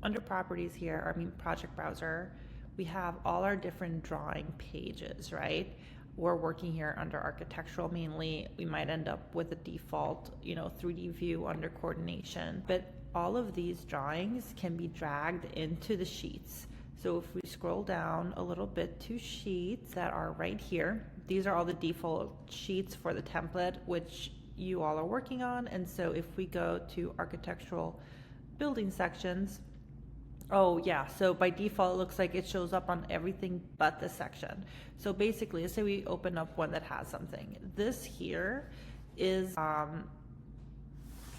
under properties here, project browser, we have all our different drawing pages, right? We're working here under architectural mainly. We might end up with a default, 3D view under coordination, but all of these drawings can be dragged into the sheets. So if we scroll down a little bit to sheets that are right here, these are all the default sheets for the template, which you all are working on. And so if we go to architectural building sections, oh yeah, so by default it looks like it shows up on everything but this section. So basically, let's say we open up one that has something. This here is,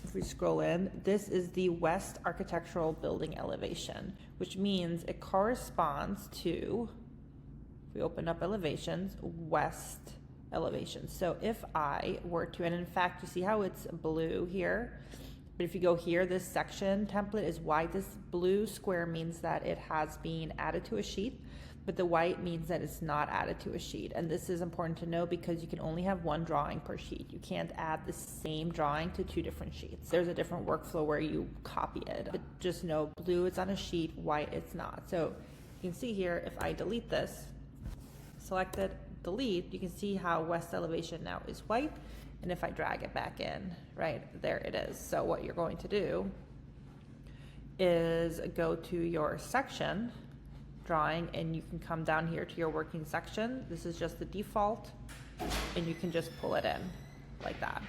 if we scroll in, this is the west architectural building elevation, which means it corresponds to, if we open up elevations, west elevation. So if I were to, and in fact, you see how it's blue here? But if you go here, this section template is white. This blue square means that it has been added to a sheet, but the white means that it's not added to a sheet. And this is important to know because you can only have one drawing per sheet. You can't add the same drawing to two different sheets. There's a different workflow where you copy it, but just know blue is on a sheet, white it's not. So you can see here, if I delete this, select it, delete, you can see how west elevation now is white. And if I drag it back in, right, there it is. So what you're going to do is go to your section drawing, and you can come down here to your working section. This is just the default, and you can just pull it in like that.